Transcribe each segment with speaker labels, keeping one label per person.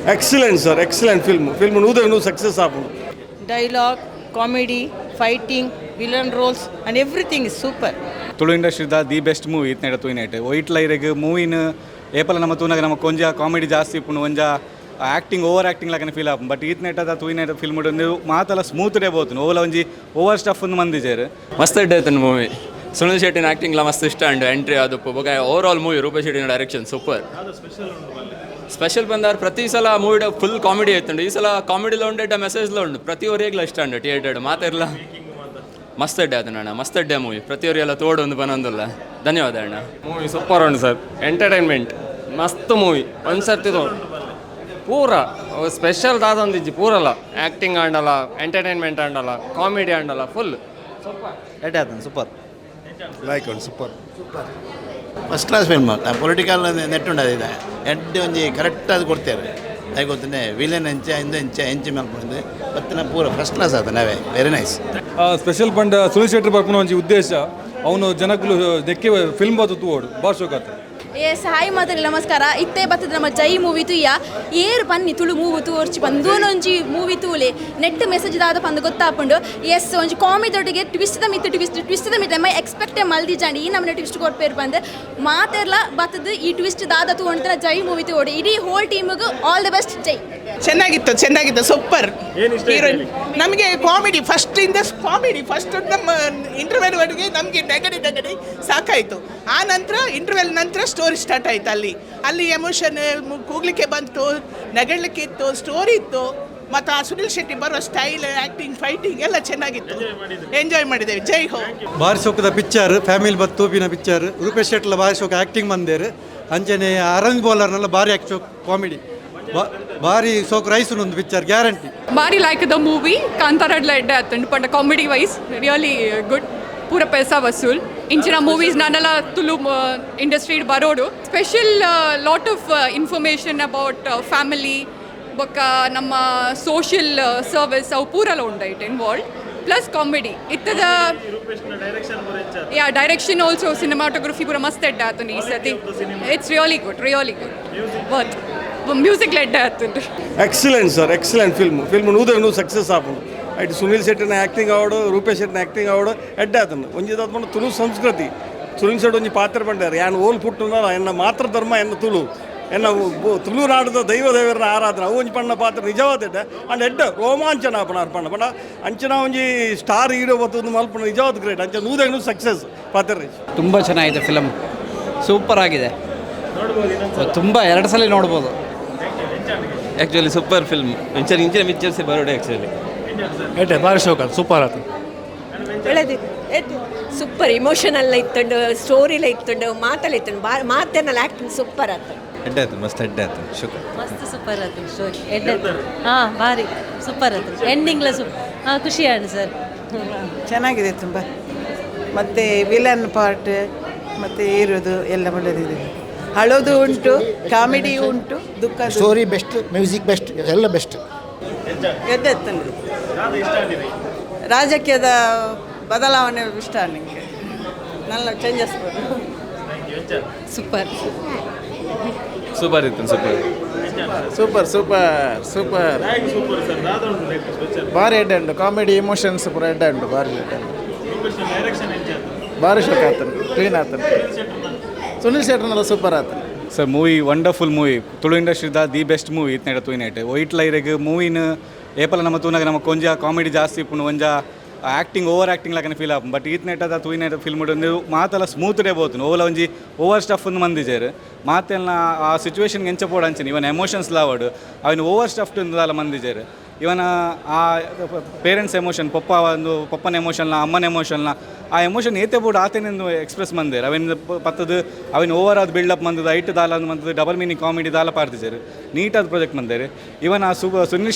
Speaker 1: Excellent, sir. Excellent film. Film no success happen.
Speaker 2: Dialogue, comedy, fighting, villain roles, and everything is super.
Speaker 3: Tulu ಇಂಡಸ್ಟ್ರಿದ the best movie ಇತ್ನೆಡ ತೂಯಿನೈಟ್ ಒಯ್ಟ್ಲ ಇರೆಗ್ ಮೂವಿನ ಏಪಲ ನಮ್ಮ ತೂನಾಗ ನಮಗೆ ಕೊಂಚ ಕಾಮಿಡಿ ಜಾಸ್ತಿ ಇಪ್ಪುಂಡು ಒಂಜ ಆ್ಯಕ್ಟಿಂಗ್ ಓವರ್ ಆ್ಯಕ್ಟಿಂಗ್ ಲಾಗನೆ ಫೀಲ್ ಆಪು ಬಟ್ ಈತ್ನೆಟದ ತೂಯಿನೈಟ್ ಫಿಲ್ಮ್ ನೀವು ಮಾತಲ್ಲ ಸ್ಮೂತ್ ಡೇ ಬೋತು ಓವಲ ಒಂಜಿ ಓವರ್ ಸ್ಟಫ್ ಒಂದು ಮಂದಿಜೇರು
Speaker 4: ಮಸ್ತ್ ಇಡ್ಡೈತನ್ ಮೂವಿ ಸುನಿಲ್ ಶೆಟ್ಟಿನ ಆ್ಯಕ್ಟಿಂಗ್ಲ ಮಸ್ತ್ ಇಷ್ಟ ಅಂಡ್ ಎಂಟ್ರಿ ಅದು ಬೊಕ ಓವರ್ ಆಲ್ ಮೂವಿ ರೂಪೇಶ್ ಶೆಟ್ಟಿನ ಡೈರೆಕ್ಷನ್ ಸೂಪರ್ ಸ್ಪೆಷಲ್ ಬಂದಾರ ಪ್ರತಿ ಸಲ ಮೂವಿ ಫುಲ್ ಕಾಮಿಡಿ ಆಯ್ತುಂಡು ಈ ಸಲ ಕಾಮಿಡಿలో ఉండే ಮೆಸೇಜ್లో ಉಂಡು ಪ್ರತಿ ಒರಿಯಗ್ಲ ಇಷ್ಟ ಅಂಡು ಥಿಯೇಟರ್ ಮಾತಿರಲ್ಲ ಮಸ್ತ್ ಅಡ್ಡೆ ಅದು ಅಣ್ಣ ಮಸ್ತ್ ಅಡ್ಡೆ ಮೂವಿ ಪ್ರತಿಯೊರಿಗೆಲ್ಲ ತೋಡೊಂದು ಬನ್ನೊಂದಿಲ್ಲ ಧನ್ಯವಾದ ಅಣ್ಣ
Speaker 5: ಮೂವಿ ಸೂಪರ್ ಉಂಡು ಸರ್ ಎಂಟರ್ಟೈನ್ಮೆಂಟ್ ಮಸ್ತ್ ಮೂವಿ ಒಂದ್ಸರ್ತಿ ಪೂರ ಸ್ಪೆಷಲ್ ದಾದೊಂದಿಜ್ಜಿ ಪೂರಲ್ಲ ಆ್ಯಕ್ಟಿಂಗ್ ಆಂಡಲ್ಲ ಎಂಟರ್ಟೈನ್ಮೆಂಟ್ ಆಂಡಲ್ಲ ಕಾಮಿಡಿ ಆಂಡಲ್ಲ ಫುಲ್ ಸೂಪರ್
Speaker 6: ಎಡ್ಡೆ ಆತನು super
Speaker 1: Like on super.
Speaker 6: First class film political ನೆಟ್ಟುಂಡದಿದೆ ಎಡ್ಡೆ ಒಂಜಿ ಕರೆಕ್ಟ್ ಅದು ಕೊಡ್ತೇವೆ ಹೇಗೆ ಗೊತ್ತೇ ವಿಲನ್ ಎಂಚ ಇಂದು ಎಂಚ ಮಲ್ಕೊಂಡಿದ್ದೆ ಮತ್ತೆ ಪೂರ ಫಸ್ಟ್ ಕ್ಲಾಸ್ ಆತ ನಾವೇ ವೆರಿ ನೈಸ್
Speaker 7: ಸ್ಪೆಷಲ್ ಬಂಡ ಸುನಿಲ್ ಶೆಟ್ಟಿ ಬರ್ಪುನ ಒಂಜಿ ಉದ್ದೇಶ ಅವನು ಜನಕ್ಕಲು ನೆಕ್ಕಿ ಫಿಲ್ಮ್ ಬತ್ತು ತೂವೋಡು ಭಾಳ ಶೋಕ ಆತ
Speaker 8: ಎಸ್ ಹಾಯ್ ಮಾತರಿ ನಮಸ್ಕಾರ ಇತ್ತೆ ಬತ್ತದ ನಮ್ಮ ಜೈ ಮೂವಿ ತುಯ್ಯ ಏರು ಪನ್ನಿ ತುಳು ಮೂವಿ ತೋರ್ಚಿ ಬಂದೂನೊಂಜಿ ಮೂವಿ ತೂಲೆ ನೆಟ್ ಮೆಸೇಜ್ ದಾದ ಪಂದು ಗೊತ್ತಾಪುಂಡು ಎಸ್ ಒಂಜಿ ಕಾಮಿದೊಟ್ಟಿಗೆ ಟ್ವಿಸ್ಟ್ ದ ಮಿತ್ ಮೈ ಎಕ್ಸ್ಪೆಕ್ಟೇ ಮಲ್ದಿ ಜಾಂಡಿ ಈ ನಮ್ಮನೆ ಟ್ವಿಸ್ಟ್ ಕೊಡ್ಪೇರು ಬಂದು ಮಾತೆರ್ಲ ಬತ್ತದ ಈ ಟ್ವಿಸ್ಟ್ ದಾದ ತೂಂಡ್ತಾನೆ ಜೈ ಮೂವಿ ತೋಡು ಇಡೀ ಹೋಲ್ ಟೀಮಿಗೂ ಆಲ್ ದ ಬೆಸ್ಟ್ ಜೈ
Speaker 2: ಚೆನ್ನಾಗಿತ್ತು ಸೂಪರ್ ಹೀರೋಯಿನ್ ನಮಗೆ ಕಾಮಿಡಿ ಫಸ್ಟ್ ನಮ್ಮ ಇಂಟರ್ವೆಲ್ ವರೆಗೆ ನಮಗೆ ನೆಗಡಿ ಸಾಕಾಯಿತು ಆ ನಂತರ ಇಂಟರ್ವೆಲ್ ನಂತರ ಸ್ಟೋರಿ ಸ್ಟಾರ್ಟ್ ಆಯಿತು ಅಲ್ಲಿ ಎಮೋಷನ್ ಕೂಗ್ಲಿಕ್ಕೆ ಬಂತು ನಗಡ್ಲಿಕ್ಕೆ ಇತ್ತು ಸ್ಟೋರಿ ಇತ್ತು ಮತ್ತು ಆ ಸುನಿಲ್ ಶೆಟ್ಟಿ ಬರೋ ಸ್ಟೈಲ್ ಆ್ಯಕ್ಟಿಂಗ್ ಫೈಟಿಂಗ್ ಎಲ್ಲ ಚೆನ್ನಾಗಿತ್ತು ಎಂಜಾಯ್ ಮಾಡಿದ್ದೇವೆ ಜೈ ಹೋ
Speaker 9: ಭಾರಿ ಶೋಕದ ಪಿಕ್ಚರ್ ಫ್ಯಾಮಿಲಿ ಬತ್ತು ತೂಪಿನ ಪಿಕ್ಚರ್ ರೂಪೇಶ್ ಶೆಟ್ಲ ಭಾರಿ ಶೋಕ ಆ್ಯಕ್ಟಿಂಗ್ ಬಂದೇರು ಅಂಚನೆ ಅರವಿಂದ್ ಬೋಲರ್ನೆಲ್ಲ ಭಾರಿ ಆ್ಯಕ್ಟ್ ಕಾಮಿಡಿ ಭಾರಿ ಸೋಕ್ ರೈಸ್ ಒಂದು ಪಿಕ್ಚರ್ ಗ್ಯಾರಂಟಿ
Speaker 10: ಭಾರಿ ಲೈಕ್ ದ ಮೂವಿ ಕಾಂತಾರಡ್ಲ ಎಡ್ಡೆ ಆತಂಡು but comedy wise really good ಪೂರ ಪೈಸಾ ವಸೂಲ್ ಇಂಚಿನ ಮೂವೀಸ್ ನಾನೆಲ್ಲ ತುಳು ಇಂಡಸ್ಟ್ರಿ ಬರೋಡು special lot of information about family ಬೊಕ್ಕ ನಮ್ಮ ಸೋಷಿಯಲ್ ಸರ್ವಿಸ್ ಅವು ಪೂರಲ್ಲ ಉಂಡೈಟ್ ಇನ್ವಾಲ್ವ್ ಪ್ಲಸ್ ಕಾಮಿಡಿ ಇತ್ತದ ಯಾ ಡೈರೆಕ್ಷನ್ ಆಲ್ಸೋ ಸಿನಿಮಾಟೋಗ್ರಫಿ ಪೂರ ಮಸ್ತ್ ಎಡ್ಡೆ ಆತನು ಈ ಸತಿ it's really good worth music ಲೆಡ್ಡೆ ಆತಂಡು
Speaker 1: Excellent, sir. Excellent film. Film no success happen. It Sunil ಶೆಟ್ಟಿನ ಆ್ಯಕ್ಟಿಂಗ್ ಆವಡು ರೂಪೇಶ್ ಶೆಟ್ಟಿನ ಆ್ಯಕ್ಟಿಂಗ್ ಆವಡು ಎಡ್ಡೆ ಆತನು ಒಂಜಿದಾದ ಬಂದು ತುಳು ಸಂಸ್ಕೃತಿ ಸುನಿಲ್ ಶೆಟ್ಟಿ ಒಂಜಿ ಪಾತ್ರ ಬಂದಾರೆ ಯಾನು ಓಲ್ ಪುಟ್ಟುನ ಎನ್ನ ಮಾತೃ ಧರ್ಮ ಎನ್ನ ತುಳು ಎನ್ನ ತುಳುನಾಡದ ದೈವದೇವರನ್ನ ಆರಾಧನೆ ಅವು ಒಂಜಿ ಪಣ್ಣ ಪಾತ್ರ ನಿಜವಾದ ಅಂಡ್ ಎಡ್ಡ ರೋಮಾಂಚನ ಆಪಣ ಅರ್ಪಣ ಪಂಡ ಅಂಚನ ಒಂಜಿ ಸ್ಟಾರ್ ಹೀರೋ ಬತ್ತು ಮಲ್ಪಣ ನಿಜವಾದ ಗ್ರೇಟ್ ಅಂಚ ನೂದೇನು ಸಕ್ಸಸ್ ಪಾತ್ರ
Speaker 11: ತುಂಬ ಚೆನ್ನಾಗಿದೆ ಫಿಲಮ್ ಸೂಪರ್ ಆಗಿದೆ ತುಂಬ 2 ಸಲ ನೋಡ್ಬೋದು
Speaker 4: ಆ್ಯಕ್ಚುಲಿ ಸೂಪರ್ ಫಿಲ್ಮ್ ಇಂಚಿನ ಪಿಕ್ಚರ್ಸ್ ಬರೋಡೆ ಆ್ಯಕ್ಚುಲಿ
Speaker 5: ಎಡ್ಡೆ ಭಾರಿ ಶೋಕ ಸೂಪರ್ ಆತು
Speaker 12: ಸೂಪರ್ ಇಮೋಷನಲ್ ಇತ್ತಂಡು ಸ್ಟೋರಿಲ ಇತ್ತಂಡು ಮಾತಲ್ಲ ಇತ್ತಂಡು ಮಾತೇನಲ್ಲ ಆ್ಯಕ್ಟಿಂಗ್ ಸೂಪರ್ ಆತು
Speaker 6: ಎಡ್ಡೆ ಆಯ್ತು ಮಸ್ತ್ ಎಡ್ಡೆ ಆಯ್ತು ಶೋಕ
Speaker 12: ಮಸ್ತ್ ಸೂಪರ್ ಆತು ಸ್ಟೋರಿ ಎಡ್ಡೆ ಹಾಂ ಭಾರಿ ಸೂಪರ್ ಆತು ಎಂಡಿಂಗ್ಲ ಖುಷಿ ಆಯ್ತು ಸರ್
Speaker 2: ಚೆನ್ನಾಗಿದೆ ತುಂಬ ಮತ್ತು ವಿಲನ್ ಪಾರ್ಟ್ ಮತ್ತು ಇರೋದು ಎಲ್ಲ ಒಳ್ಳೆದಿದೆ ಅಳೋದು ಉಂಟು ಕಾಮಿಡಿ ಉಂಟು ದುಃಖ
Speaker 6: ಸ್ಟೋರಿ ಬೆಸ್ಟ್ ಮ್ಯೂಸಿಕ್ ಬೆಸ್ಟ್ ಎಲ್ಲ ಬೆಸ್ಟ್
Speaker 2: ಗೆದ್ದೆತ್ತಂದು ರಾಜಕೀಯದ ಬದಲಾವಣೆ ಇಷ್ಟ ನನಗೆ നല്ല ಚೇಂಜಸ್
Speaker 12: ಸೂಪರ್
Speaker 4: ಸೂಪರ್ ಇತ್ತು
Speaker 5: ಸೂಪರ್ ಭಾರಿ ಎಡ್ಡೆ ಉಂಟು ಕಾಮಿಡಿ ಇಮೋಷನ್ಸ್ ಪೂರ ಎಡ್ಡೆ ಉಂಟು ಭಾರಿ ಭಾರಿ ಶೋಕ ಆತನು ಕ್ಲೀನ್ ಆತನು ಸುನಿಲ್ ಶೆಟ್ಟಿನೆಲ್ಲ ಸೂಪರ್ ಆತನು
Speaker 3: sir movie wonderful movie Tulu ಇಂಡಸ್ಟ್ರಿದ ದಿ ಬೆಸ್ಟ್ ಮೂವಿ ಇತ್ನೆಡ ತೂಯಿನೈಟ್ ಒಯ್ಟ್ಲ ಇರೆಗ್ ಮೂವಿನ ಏಪಲ ನಮ್ಮ ತೂನಾಗ ನಮಗೆ ಕೊಂಚ ಕಾಮಿಡಿ ಜಾಸ್ತಿ ಇಪ್ಪುಂಡು ಒಂಜ ಆ್ಯಕ್ಟಿಂಗ್ ಓವರ್ ಆ್ಯಕ್ಟಿಂಗ್ ಲಾಗನೆ ಫೀಲ್ ಆಪು ಬಟ್ ಈತ್ನೆಟದ ತೂಯಿನೈಟ್ ಫಿಲ್ಮ್ ನೀವು ಮಾತಲ್ಲ ಸ್ಮೂತ್ ಡೇ ಬೋತು ಓವಲ ಒಂಜಿ ಓವರ್ ಸ್ಟಫ್ ಒಂದು ಮಂದಿಜೇರು ಮಾತೆಲ್ಲ ಆ ಸಿಚುವೇಶನ್ಗೆ ಎಂಚ ಪೋಡು ಅಂಚನೆ ಇವನ್ ಎಮೋಷನ್ಸ್ ಲಾವಡು ಅವನು ಓವರ್ ಸ್ಟಫ್ಡ್ ಒಂದಲ್ಲ ಮಂದಿಜೇರು ಇವನ ಆ ಪೇರೆಂಟ್ಸ್ ಎಮೋಷನ್ ಪಪ್ಪನ ಎಮೋಷನ್ಲ ಅಮ್ಮನ ಎಮೋಷನ್ಲ ಆ ಎಮೋಷನ್ ಏತೆ ಬೋಡು ಆತೇನೆಂದು ಎಕ್ಸ್ಪ್ರೆಸ್ ಮಂದೇರು ಅವನ ಪತ್ತದು ಅವನು ಓವರ್ ಆದ ಬಿಲ್ಡಪ್ ಮಂದದು ಐಟ್ ದಾಲ ಮಂದದು ಡಬಲ್ ಮೀನಿಂಗ್ ಕಾಮಿಡಿ ದಾಲ ಪಾಡ್ತಿದ್ದಾರೆ ನೀಟಾದ ಪ್ರಾಜೆಕ್ಟ್ ಮಂದೇರು ಇವನ್ ಆ ಸುನಿಲ್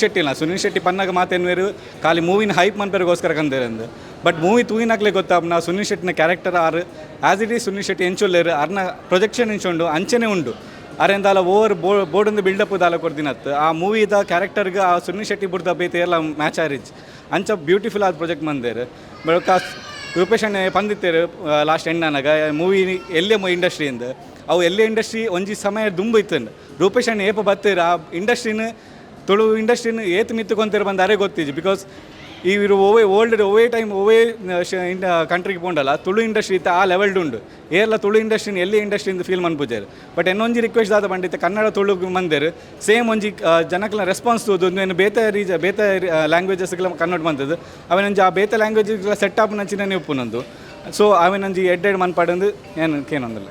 Speaker 3: ಶೆಟ್ಟಿ ಪನ್ನಾಗ ಮಾತೇನುವೇರು ಖಾಲಿ ಮೂವಿನ ಹೈಪ್ ಮನ್ಪೇರಿಗೋಸ್ಕರ ಕಂದೇರಂದು ಬಟ್ ಮೂವಿ ತೂಯಿನಾಗಲೇ ಗೊತ್ತಾಗ ಸುನಿಲ್ ಶೆಟ್ಟಿನ ಕ್ಯಾರೆಕ್ಟರ್ ಆರು as it is Sunil Shetty ಎಂಚೊಲ್ಲೇರು ಅರ್ನ ಪ್ರೊಜೆಕ್ಷನ್ ಎಂಚುಂಡು ಅಂಚನೆ ಉಂಡು ಅರೆಂದಾಲ ಓವರ್ ಬೋರ್ಡಿಂದ ಬಿಲ್ಡಪ್ ದಾಲ ಕೊಡ್ದಿನತ್ತು ಆ ಮೂವಿದ ಕ್ಯಾರೆಕ್ಟರ್ಗೆ ಆ ಸುನಿಲ್ ಶೆಟ್ಟಿ ಬುಡ್ದ ಬೇತೆ ಎಲ್ಲ ಮ್ಯಾಚ್ ಆರಿಜ್ ಅಂಚ ಬ್ಯೂಟಿಫುಲ್ ಆದ ಪ್ರಾಜೆಕ್ಟ್ ಮಂದೇರು ಬಟ್ ರೂಪೇಶ್ ಅಣ್ಣ ಪಂದಿತ್ತೇರು ಲಾಸ್ಟ್ ಎಂಡ್ ನನಗೆ ಮೂವಿ ಎಲ್ಲೇ ಇಂಡಸ್ಟ್ರಿಯಿಂದ ಅವು ಎಲ್ಲೇ ಇಂಡಸ್ಟ್ರಿ ಒಂಜಿ ಸಮಯ ದುಂಬು ಇತ್ತಂಡು ರೂಪೇಶ್ ಅಣ್ಣ ಏಪ ಬತ್ತೀರ ಆ ಇಂಡಸ್ಟ್ರಿನ ತುಳು ಇಂಡಸ್ಟ್ರಿನ ಏತು ಮಿತ್ತುಕೊಂತೀರ ಬಂದಾರೆ ಗೊತ್ತಿಜ್ಜಿ ಬಿಕಾಸ್ ಇವರು ಓವೇ ಟೈಮ್ ಕಂಟ್ರಿಗೆ ಪೋಂಡಲ್ಲ ತುಳು ಇಂಡಸ್ಟ್ರಿ ಇತ್ತು ಆ ಲೆವೆಲ್ಡ್ ಉಂಡು ಏರ್ಲ ತುಳು ಇಂಡಸ್ಟ್ರಿನ ಎಲ್ಲಿ ಇಂಡಸ್ಟ್ರಿಯಿಂದ ಫೀಲ್ ಮನ್ಪುಜಾರು ಬಟ್ ಇನ್ನೊಂಜಿ ರಿಕ್ವೆಸ್ಟ್ ಆದ ಬಂದಿತ್ತು ಕನ್ನಡ ತುಳು ಮಂದಿರು ಸೇಮ್ ಒಂಜಿ ಜನಕ್ಲ ರೆಸ್ಪಾನ್ಸ್ ತೋದು ಏನು ಬೇತೆ ಲ್ಯಾಂಗ್ವೇಜಸ್ಗಳ ಕನ್ನಡ ಬಂದದ್ದು ಅವನೊಂಜಿ ಆ ಬೇತೆ ಲ್ಯಾಂಗ್ವೇಜ್ಗಳ ಸೆಟ್ ಅಪ್ ನಂಚಿನ ಉಪ್ಪುನೊಂದು ಸೊ ಅವನೊಂಜಿ ಎಡ್ಡೆಡ್ ಮನ್ಪಾಡಂದು ಏನು ಕೇನೊಂದಿಲ್ಲ.